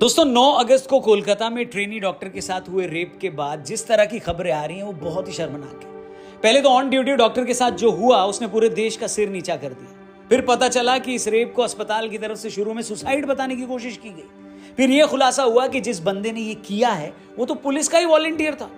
दोस्तों 9 अगस्त को कोलकाता में ट्रेनी डॉक्टर के साथ हुए रेप के बाद जिस तरह की खबरें आ रही हैं वो बहुत ही शर्मनाक है। पहले तो ऑन ड्यूटी डॉक्टर के साथ जो हुआ उसने पूरे देश का सिर नीचा कर दिया। फिर पता चला कि इस रेप को अस्पताल की तरफ से शुरू में सुसाइड बताने की कोशिश की गई। फिर यह खुलासा हुआ कि जिस बंदे ने ये किया है वो तो पुलिस का ही वॉलंटियर था।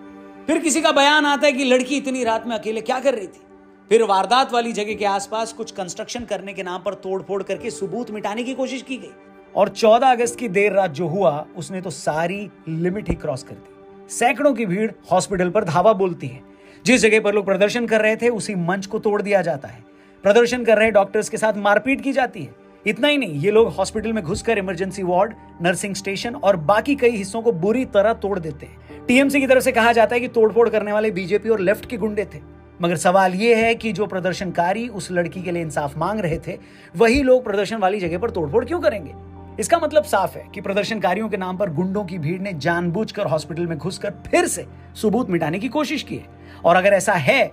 फिर किसी का बयान आता है कि लड़की इतनी रात में अकेले क्या कर रही थी। फिर वारदात वाली जगह के आसपास कुछ कंस्ट्रक्शन करने के नाम पर तोड़फोड़ करके सबूत मिटाने की कोशिश की गई। और 14 अगस्त की देर रात जो हुआ उसने तो सारी लिमिट ही क्रॉस कर दी। सैकड़ों की भीड़ हॉस्पिटल पर धावा बोलती है। जिस जगह पर लोग प्रदर्शन कर रहे थे उसी मंच को तोड़ दिया जाता है। प्रदर्शन कर रहे डॉक्टर्स के साथ मारपीट की जाती है। इतना ही नहीं, ये लोग हॉस्पिटल में घुसकर इमरजेंसी वार्ड, नर्सिंग स्टेशन और बाकी कई हिस्सों को बुरी तरह तोड़ देते हैं। टीएमसी की तरफ से कहा जाता है कि तोड़फोड़ करने वाले बीजेपी और लेफ्ट के गुंडे थे। मगर सवाल यह है कि जो प्रदर्शनकारी उस लड़की के लिए इंसाफ मांग रहे थे वही लोग प्रदर्शन वाली जगह पर तोड़फोड़ क्यों करेंगे? इसका मतलब साफ है कि प्रदर्शनकारियों के नाम पर गुंडों की भीड़ ने जानबूझकर हॉस्पिटल में घुसकर फिर से सबूत मिटाने की कोशिश की है। और अगर ऐसा है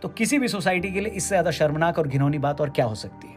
तो किसी भी सोसाइटी के लिए इससे ज्यादा शर्मनाक और घिनौनी बात और क्या हो सकती है?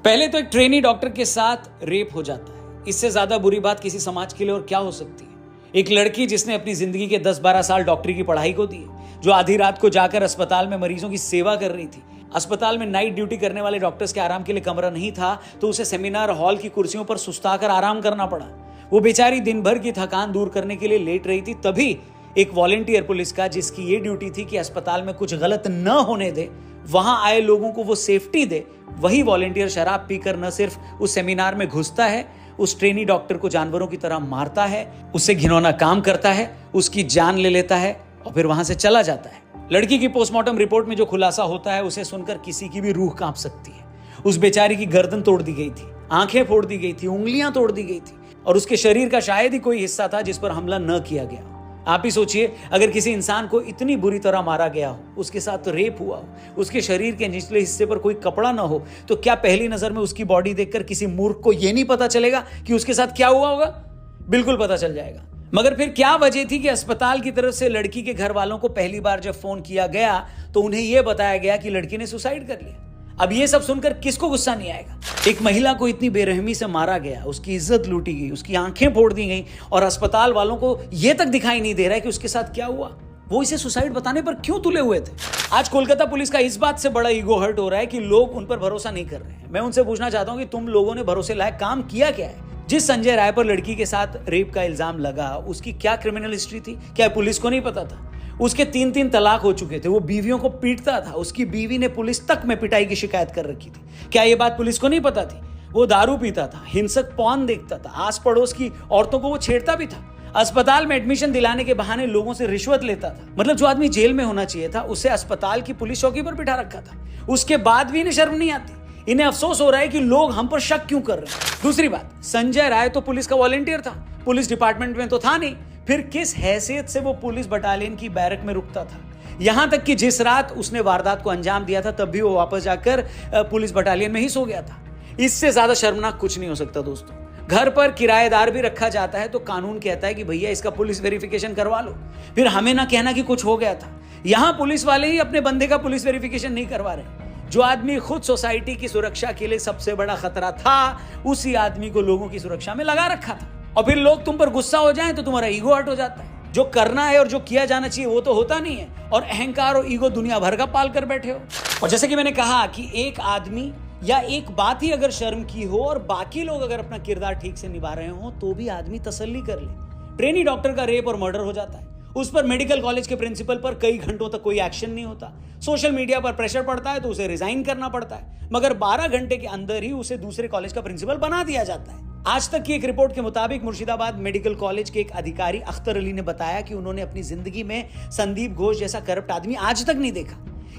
पहले तो एक ट्रेनी डॉक्टर के साथ रेप हो जाता है, इससे ज्यादा बुरी बात किसी समाज के लिए और क्या हो सकती है? एक लड़की जिसने अपनी जिंदगी के 10-12 साल डॉक्टरी की पढ़ाई को दिए, जो आधी रात को जाकर अस्पताल में मरीजों की सेवा कर रही थी। अस्पताल में नाइट ड्यूटी करने वाले डॉक्टर्स के आराम के लिए कमरा नहीं था तो उसे सेमिनार हॉल की कुर्सियों पर सुस्ताकर आराम करना पड़ा। वो बेचारी दिन भर की थकान दूर करने के लिए लेट रही थी। तभी एक वॉलंटियर पुलिस का, जिसकी ये ड्यूटी थी कि अस्पताल में कुछ गलत न होने दे, वहां आए लोगों को वो सेफ्टी दे, वही वॉलंटियर शराब पीकर न सिर्फ उस सेमिनार में घुसता है, उस ट्रेनी डॉक्टर को जानवरों की तरह मारता है, उससे घिनौना काम करता है, उसकी जान ले लेता है और फिर वहां से चला जाता है। लड़की की पोस्टमार्टम रिपोर्ट में जो खुलासा होता है उसे सुनकर किसी की भी रूह कांप सकती है। उस बेचारी की गर्दन तोड़ दी गई थी, आंखें फोड़ दी गई थी, उंगलियां तोड़ दी गई थी और उसके शरीर का शायद ही कोई हिस्सा था जिस पर हमला न किया गया। आप ही सोचिए, अगर किसी इंसान को इतनी बुरी तरह मारा गया हो, उसके साथ तो रेप हुआ हो, उसके शरीर के निचले हिस्से पर कोई कपड़ा ना हो, तो क्या पहली नजर में उसकी बॉडी देखकर किसी मूर्ख को यह नहीं पता चलेगा कि उसके साथ क्या हुआ होगा? बिल्कुल पता चल जाएगा। मगर फिर क्या वजह थी कि अस्पताल की तरफ से लड़की के घर वालों को पहली बार जब फोन किया गया तो उन्हें यह बताया गया कि लड़की ने सुसाइड कर लिया? अब ये सब सुनकर किसको गुस्सा नहीं आएगा? एक महिला को इतनी बेरहमी से मारा गया, उसकी इज्जत लूटी गई, उसकी आंखें फोड़ दी गई और अस्पताल वालों को यह तक दिखाई नहीं दे रहा है कि उसके साथ क्या हुआ। वो इसे सुसाइड बताने पर क्यों तुले हुए थे? आज कोलकाता पुलिस का इस बात से बड़ा ईगो हर्ट हो रहा है कि लोग उन पर भरोसा नहीं कर रहे हैं। मैं उनसे पूछना चाहता हूं कि तुम लोगों ने भरोसे लायक काम किया क्या है? जिस संजय राय पर लड़की के साथ रेप का इल्जाम लगा, उसकी क्या क्रिमिनल हिस्ट्री थी? क्या पुलिस को नहीं पता था? उसके 3 तलाक हो चुके थे, वो बीवियों को पीटता था, उसकी बीवी ने पुलिस तक में पिटाई की शिकायत कर रखी थी। क्या ये बात पुलिस को नहीं पता थी? वो दारू पीता था, हिंसक पॉर्न देखता था, आस पड़ोस की औरतों को वो छेड़ता भी था, अस्पताल में एडमिशन दिलाने के बहाने लोगों से रिश्वत लेता था। मतलब जो आदमी जेल में होना चाहिए था उसे अस्पताल की पुलिस चौकी पर बिठा रखा था। उसके बाद भी इन्हें शर्म नहीं आती। इन्हें अफसोस हो रहा है कि लोग हम पर शक क्यों कर रहे हैं। दूसरी बात, संजय राय तो पुलिस का वॉलंटियर था, पुलिस डिपार्टमेंट में तो था नहीं। फिर किस हैसियत से वो पुलिस बटालियन की बैरक में रुकता था? यहां तक कि जिस रात उसने वारदात को अंजाम दिया था तब भी वो वापस जाकर पुलिस बटालियन में ही सो गया था। इससे ज्यादा शर्मनाक कुछ नहीं हो सकता दोस्तों। घर पर किराएदार भी रखा जाता है तो कानून कहता है कि भैया इसका पुलिस वेरिफिकेशन करवा लो। फिर हमें ना कहना कि कुछ हो गया था। यहां पुलिस वाले ही अपने बंदे का पुलिस वेरिफिकेशन नहीं करवा रहे। जो आदमी खुद सोसाइटी की सुरक्षा के लिए सबसे बड़ा खतरा था, उसी आदमी को लोगों की सुरक्षा में लगा रखा था। और फिर लोग तुम पर गुस्सा हो जाएं तो तुम्हारा ईगो हर्ट हो जाता है। जो करना है और जो किया जाना चाहिए वो तो होता नहीं है और अहंकार और ईगो दुनिया भर का पाल कर बैठे हो। और जैसे कि मैंने कहा कि एक आदमी या एक बात ही अगर शर्म की हो और बाकी लोग अगर अपना किरदार ठीक से निभा रहे हो तो भी आदमी तसल्ली कर ले। ट्रेनी डॉक्टर का रेप और मर्डर हो जाता है, उस पर मेडिकल कॉलेज के प्रिंसिपल पर कई घंटों तक कोई एक्शन नहीं होता, सोशल मीडिया पर प्रेशर पड़ता है तो उसे रिजाइन करना पड़ता है, मगर 12 घंटे के अंदर ही उसे दूसरे कॉलेज का प्रिंसिपल बना दिया जाता है। आज तक की एक रिपोर्ट के मुताबिक मुर्शिदाबाद मेडिकल कॉलेज के एक अधिकारी अख्तर अली ने बताया कि उन्होंने अपनी जिंदगी में संदीप घोष जैसा करप्ट आदमी आज तक नहीं देखा।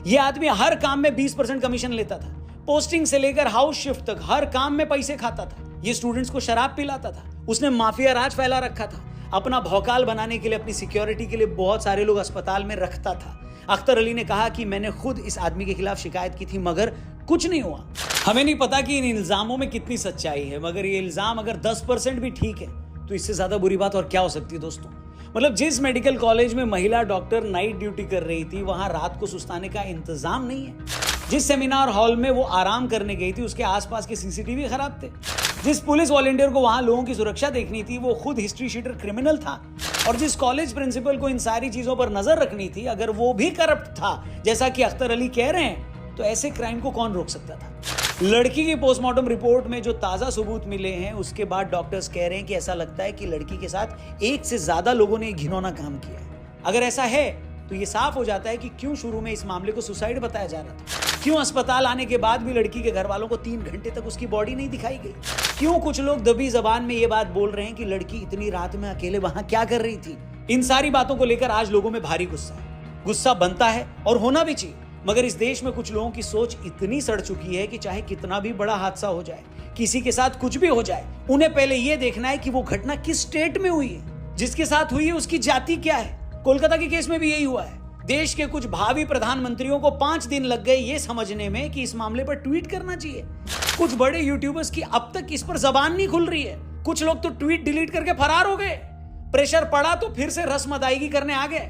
यह आदमी हर काम में 20% कमीशन लेता था, पोस्टिंग से लेकर हाउस शिफ्ट तक हर काम में पैसे खाता था। ये स्टूडेंट्स को शराब पिलाता था, उसने माफिया राज फैला रखा था, अपना भौकाल बनाने के लिए, अपनी सिक्योरिटी के लिए बहुत सारे लोग अस्पताल में रखता था। अख्तर अली ने कहा कि मैंने खुद इस आदमी के खिलाफ शिकायत की थी मगर कुछ नहीं हुआ। हमें नहीं पता कि इन इल्जामों में कितनी सच्चाई है, मगर ये इल्जाम अगर 10% भी ठीक है तो इससे ज्यादा बुरी बात और क्या हो सकती है दोस्तों। मतलब जिस मेडिकल कॉलेज में महिला डॉक्टर नाइट ड्यूटी कर रही थी वहां रात को सुस्ताने का इंतजाम नहीं है। जिस सेमिनार हॉल में वो आराम करने गई थी उसके आसपास के सीसीटीवी खराब थे। जिस पुलिस वॉलंटियर को वहां लोगों की सुरक्षा देखनी थी वो खुद हिस्ट्री शीटर क्रिमिनल था। और जिस कॉलेज प्रिंसिपल को इन सारी चीजों पर नजर रखनी थी अगर वो भी करप्ट था जैसा कि अख्तर अली कह रहे हैं तो ऐसे क्राइम को कौन रोक सकता था। लड़की की पोस्टमार्टम रिपोर्ट में जो ताजा सबूत मिले हैं उसके बाद डॉक्टर्स कह रहे हैं कि ऐसा लगता है कि लड़की के साथ एक से ज्यादा लोगों ने घिनौना काम किया है। अगर ऐसा है तो ये साफ हो जाता है कि क्यों शुरू में इस मामले को सुसाइड बताया जा रहा था, क्यों अस्पताल आने के बाद भी लड़की के घर वालों को 3 घंटे तक उसकी बॉडी नहीं दिखाई गई, क्यों कुछ लोग दबी जबान में ये बात बोल रहे हैं कि लड़की इतनी रात में अकेले वहां क्या कर रही थी। इन सारी बातों को लेकर आज लोगों में भारी गुस्सा है। गुस्सा बनता है और होना भी चाहिए, मगर इस देश में कुछ लोगों की सोच इतनी सड़ चुकी है कि चाहे कितना भी बड़ा हादसा हो जाए, किसी के साथ कुछ भी हो जाए, उन्हें पहले यह देखना है कि वो घटना किस स्टेट में हुई है, जिसके साथ हुई है उसकी जाति क्या है। कोलकाता के केस में भी यही हुआ है। देश के कुछ भावी प्रधानमंत्रियों को 5 दिन लग गए ये समझने में कि इस मामले पर ट्वीट करना चाहिए। कुछ बड़े यूट्यूबर्स की अब तक इस पर जबान नहीं खुल रही है। कुछ लोग तो ट्वीट डिलीट करके फरार हो गए। प्रेशर पड़ा तो फिर से रस्म अदायगी करने आ गए।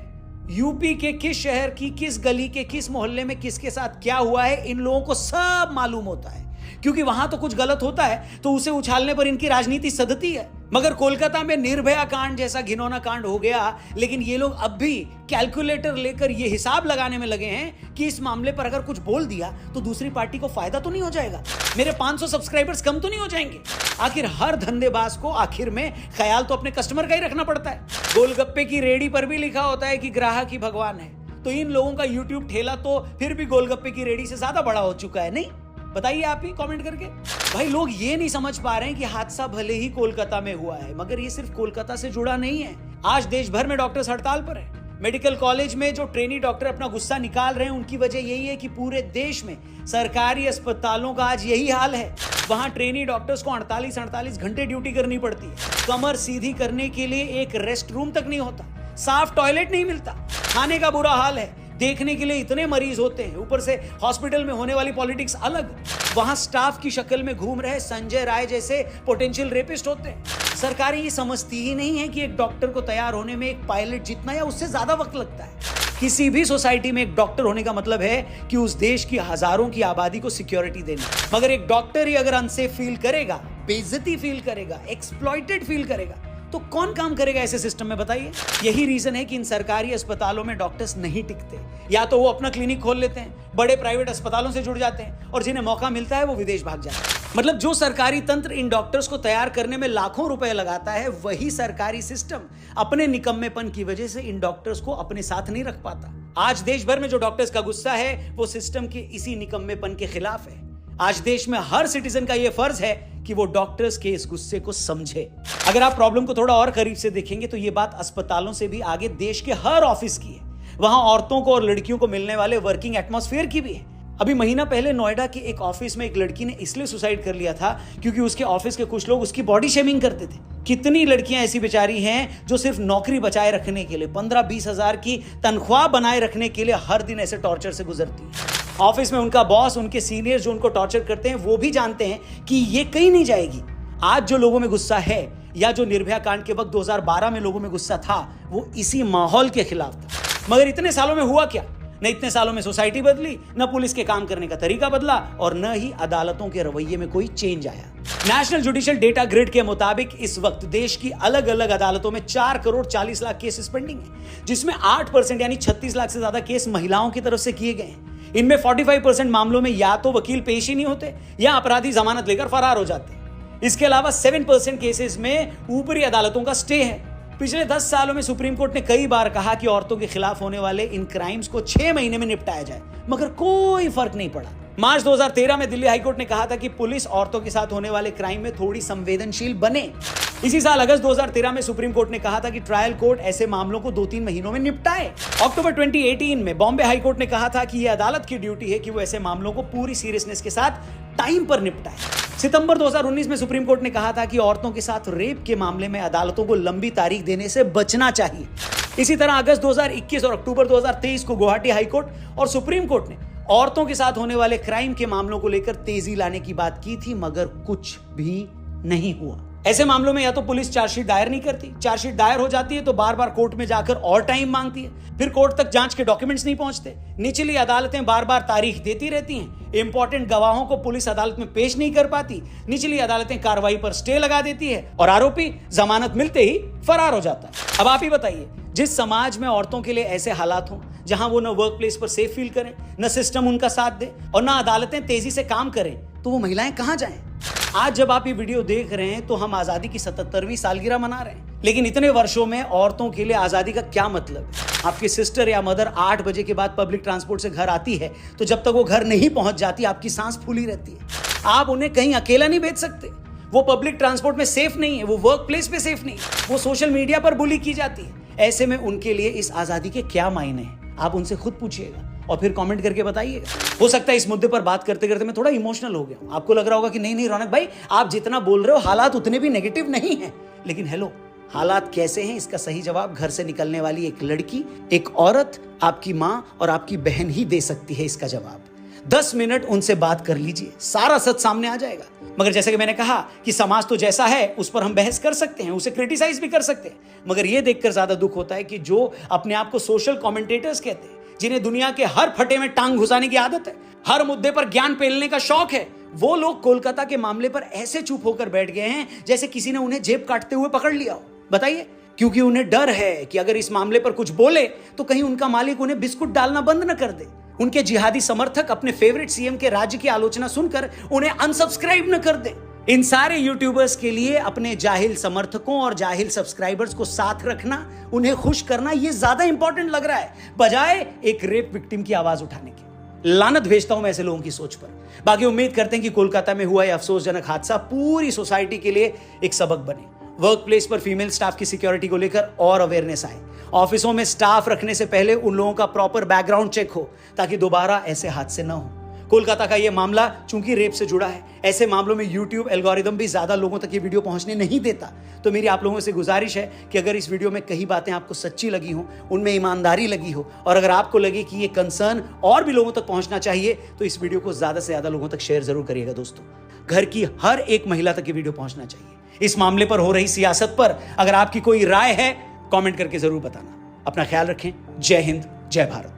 यूपी के किस शहर की किस गली के किस मोहल्ले में किसके साथ क्या हुआ है इन लोगों को सब मालूम होता है, क्योंकि वहां तो कुछ गलत होता है तो उसे उछालने पर इनकी राजनीति सधती है। मगर कोलकाता में निर्भया कांड जैसा घिनौना कांड हो गया, लेकिन ये लोग अब भी कैलकुलेटर लेकर ये हिसाब लगाने में लगे हैं कि इस मामले पर अगर कुछ बोल दिया तो दूसरी पार्टी को फायदा तो नहीं हो जाएगा, मेरे 500 सब्सक्राइबर्स कम तो नहीं हो जाएंगे। आखिर हर धंधेबाज को आखिर में ख्याल तो अपने कस्टमर का ही रखना पड़ता है। गोलगप्पे की रेडी पर भी लिखा होता है कि ग्राहक ही भगवान है, तो इन लोगों का यूट्यूब ठेला तो फिर भी गोलगप्पे की रेडी से ज्यादा बड़ा हो चुका है। नहीं, बताइए आप ही कमेंट करके। भाई लोग ये नहीं समझ पा रहे हैं कि हादसा भले ही कोलकाता में हुआ है, मगर ये सिर्फ कोलकाता से जुड़ा नहीं है। आज देश भर में डॉक्टर्स हड़ताल पर है। मेडिकल कॉलेज में जो ट्रेनी डॉक्टर अपना गुस्सा निकाल रहे हैं उनकी वजह यही है कि पूरे देश में सरकारी अस्पतालों का आज यही हाल है। वहां ट्रेनी डॉक्टर्स को 48 घंटे ड्यूटी करनी पड़ती है। कमर सीधी करने के लिए एक रेस्ट रूम तक नहीं होता, साफ टॉयलेट नहीं मिलता, खाने का बुरा हाल है, देखने के लिए इतने मरीज होते हैं, ऊपर से हॉस्पिटल में होने वाली पॉलिटिक्स अलग। वहां स्टाफ की शक्ल में घूम रहे संजय राय जैसे पोटेंशियल रेपिस्ट होते हैं। सरकारें ये समझती ही नहीं है कि एक डॉक्टर को तैयार होने में एक पायलट जितना या उससे ज्यादा वक्त लगता है। किसी भी सोसाइटी में एक डॉक्टर होने का मतलब है कि उस देश की हजारों की आबादी को सिक्योरिटी देना। मगर एक डॉक्टर ही अगर अनसेफ फील करेगा, बेइज्जती फील करेगा, एक्सप्लॉइटेड फील करेगा, तो कौन काम करेगा ऐसे सिस्टम में, बताइए। यही रीजन है कि इन सरकारी अस्पतालों में डॉक्टर्स नहीं टिकते। या तो वो अपना क्लिनिक खोल लेते हैं, बड़े प्राइवेट अस्पतालों से जुड़ जाते हैं, और जिन्हें मौका मिलता है वो विदेश भाग जाते हैं। मतलब जो सरकारी तंत्र इन डॉक्टर्स को तैयार करने में लाखों रुपए लगाता है, वही सरकारी सिस्टम अपने निकम्मेपन की वजह से इन डॉक्टर्स को अपने साथ नहीं रख पाता। आज देश भर में जो डॉक्टर्स का गुस्सा है वो सिस्टम के इसी निकम्मेपन के खिलाफ है। आज देश में हर सिटीजन का यह फर्ज है कि वो डॉक्टर्स के इस गुस्से को समझे। अगर आप प्रॉब्लम को थोड़ा और करीब से देखेंगे तो ये बात अस्पतालों से भी आगे देश के हर ऑफिस की है। वहां औरतों को और लड़कियों को मिलने वाले वर्किंग एटमॉस्फेयर की भी है। अभी महीना पहले नोएडा के एक ऑफिस में एक लड़की ने इसलिए सुसाइड कर लिया था क्योंकि उसके ऑफिस के कुछ लोग उसकी बॉडी शेमिंग करते थे। कितनी लड़कियां ऐसी बेचारी हैं जो सिर्फ नौकरी बचाए रखने के लिए 15-20 हजार की तनख्वाह बनाए रखने के लिए हर दिन ऐसे टॉर्चर से गुजरती हैं। ऑफिस में उनका बॉस, उनके सीनियर जो उनको टॉर्चर करते हैं, वो भी जानते हैं कि ये कहीं नहीं जाएगी। आज जो लोगों में गुस्सा है या जो निर्भया कांड के वक्त 2012 में लोगों में गुस्सा था, वो इसी माहौल के खिलाफ था। मगर इतने सालों में हुआ क्या? न इतने सालों में सोसाइटी बदली, न पुलिस के काम करने का तरीका बदला, और न ही अदालतों के रवैये में कोई चेंज आया। नेशनल जुडिशियल डेटा ग्रिड के मुताबिक इस वक्त देश की अलग अलग अदालतों में 4 करोड़ 40 लाख केसेस पेंडिंग है, जिसमें 8% यानी 36 लाख से ज्यादा केस महिलाओं की तरफ से किए गए हैं। इनमें 45% मामलों में या तो वकील पेश ही नहीं होते या अपराधी जमानत लेकर फरार हो जाते हैं। इसके अलावा 7% केसेस में ऊपरी अदालतों का स्टे है। पिछले 10 सालों में सुप्रीम कोर्ट ने कई बार कहा कि औरतों के खिलाफ होने वाले इन क्राइम्स को 6 महीने में निपटाया जाए, मगर कोई फर्क नहीं पड़ा। मार्च 2013 में दिल्ली हाईकोर्ट ने कहा था कि पुलिस औरतों के साथ होने वाले क्राइम में थोड़ी संवेदनशील बने। इसी साल अगस्त 2013 में सुप्रीम कोर्ट ने कहा था कि ट्रायल कोर्ट ऐसे मामलों को 2-3 महीनों में निपटाए। अक्टूबर 2018 में बॉम्बे हाईकोर्ट ने कहा था कि यह अदालत की ड्यूटी है कि वो ऐसे मामलों को पूरी सीरियसनेस के साथ टाइम पर निपटाए। सितंबर 2019 में सुप्रीम कोर्ट ने कहा था कि औरतों के साथ रेप के मामले में अदालतों को लंबी तारीख देने से बचना चाहिए। इसी तरह अगस्त 2021 और अक्टूबर 2023 को गुवाहाटी हाईकोर्ट और सुप्रीम कोर्ट ने औरतों के साथ होने वाले क्राइम के मामलों को लेकर तेजी लाने की बात की थी, मगर कुछ भी नहीं हुआ। ऐसे मामलों में या तो पुलिस चार्जशीट दायर नहीं करती, चार्जशीट दायर हो जाती है तो बार बार कोर्ट में जाकर और टाइम मांगती है, फिर कोर्ट तक जांच के डॉक्यूमेंट्स नहीं पहुंचते, निचली अदालतें बार बार तारीख देती रहती हैं, इंपॉर्टेंट गवाहों को पुलिस अदालत में पेश नहीं कर पाती, निचली अदालतें कार्रवाई पर स्टे लगा देती है और आरोपी जमानत मिलते ही फरार हो जाता है। अब आप ही बताइए, जिस समाज में औरतों के लिए ऐसे हालात हों जहां वो न वर्क प्लेस पर सेफ फील करें, न सिस्टम उनका साथ दे और न अदालतें तेजी से काम करें, तो वो महिलाएं कहां जाएं? आज जब आप ये वीडियो देख रहे हैं तो हम आजादी की 77वीं सालगिरह मना रहे हैं, लेकिन इतने वर्षों में औरतों के लिए आजादी का क्या मतलब है? आपकी सिस्टर या मदर 8 बजे के बाद पब्लिक ट्रांसपोर्ट से घर आती है तो जब तक वो घर नहीं पहुंच जाती आपकी सांस फूली रहती है। आप उन्हें कहीं अकेला नहीं भेज सकते, वो पब्लिक ट्रांसपोर्ट में सेफ नहीं है, वो वर्क प्लेस पे सेफ नहीं, वो सोशल मीडिया पर बुली की जाती है। ऐसे में उनके लिए इस आजादी के क्या मायने हैं? आप उनसे खुद पूछिएगा और फिर कमेंट करके बताइएगा। हो सकता है इस मुद्दे पर बात करते करते मैं थोड़ा इमोशनल हो गया हूं। आपको लग रहा होगा कि नहीं रौनक भाई, आप जितना बोल रहे हो हालात उतने भी नेगेटिव नहीं हैं। लेकिन हेलो, हालात कैसे हैं इसका सही जवाब घर से निकलने वाली एक लड़की, एक औरत, आपकी मां और आपकी बहन ही दे सकती है इसका जवाब। 10 मिनट उनसे बात कर लीजिए, सारा सच सामने आ जाएगा। मगर जैसे कि मैंने कहा कि समाज तो जैसा है उस पर हम बहस कर सकते हैं, उसे क्रिटिसाइज भी कर सकते हैं, मगर यह देखकर ज्यादा दुख होता है कि जो अपने आप को सोशल कमेंटेटर्स कहते हैं, जिन्हें दुनिया के हर फटे में टांग घुसाने की आदत है, हर मुद्दे पर ज्ञान पेलने का शौक है, वो लोग कोलकाता के मामले पर ऐसे चुप होकर बैठ गए हैं जैसे किसी ने उन्हें जेब काटते हुए पकड़ लिया हो। बताइए, क्योंकि उन्हें डर है कि अगर इस मामले पर कुछ बोले तो कहीं उनका मालिक उन्हें बिस्कुट डालना बंद न कर दे, उनके जिहादी समर्थक अपने फेवरेट सीएम के राज्य की आलोचना सुनकर उन्हें अनसब्सक्राइब न कर दे। इन सारे यूट्यूबर्स के लिए अपने जाहिल समर्थकों और जाहिल सब्सक्राइबर्स को साथ रखना, उन्हें खुश करना, यह ज्यादा इंपॉर्टेंट लग रहा है बजाय एक रेप विक्टिम की आवाज उठाने की। लानत भेजता हूं मैं ऐसे लोगों की सोच पर। बाकी उम्मीद करते हैं कि कोलकाता में हुआ यह अफसोसजनक हादसा पूरी सोसाइटी के लिए एक सबक बने। वर्क प्लेस पर फीमेल स्टाफ की सिक्योरिटी को लेकर और अवेयरनेस आए। ऑफिसों में स्टाफ रखने से पहले उन लोगों का प्रॉपर बैकग्राउंड चेक हो ताकि दोबारा ऐसे हादसे न हो। कोलकाता का यह मामला चूंकि रेप से जुड़ा है, ऐसे मामलों में यूट्यूब एल्गोरिदम भी ज्यादा लोगों तक ये वीडियो पहुंचने नहीं देता। तो मेरी आप लोगों से गुजारिश है कि अगर इस वीडियो में कई बातें आपको सच्ची लगी हो, उनमें ईमानदारी लगी हो और अगर आपको लगे कि ये कंसर्न और भी लोगों तक पहुंचना चाहिए तो इस वीडियो को ज्यादा से ज्यादा लोगों तक शेयर जरूर करिएगा। दोस्तों, घर की हर एक महिला तक ये वीडियो पहुंचना चाहिए। इस मामले पर हो रही सियासत पर अगर आपकी कोई राय है, कमेंट करके जरूर बताना। अपना ख्याल रखें। जय हिंद, जय भारत।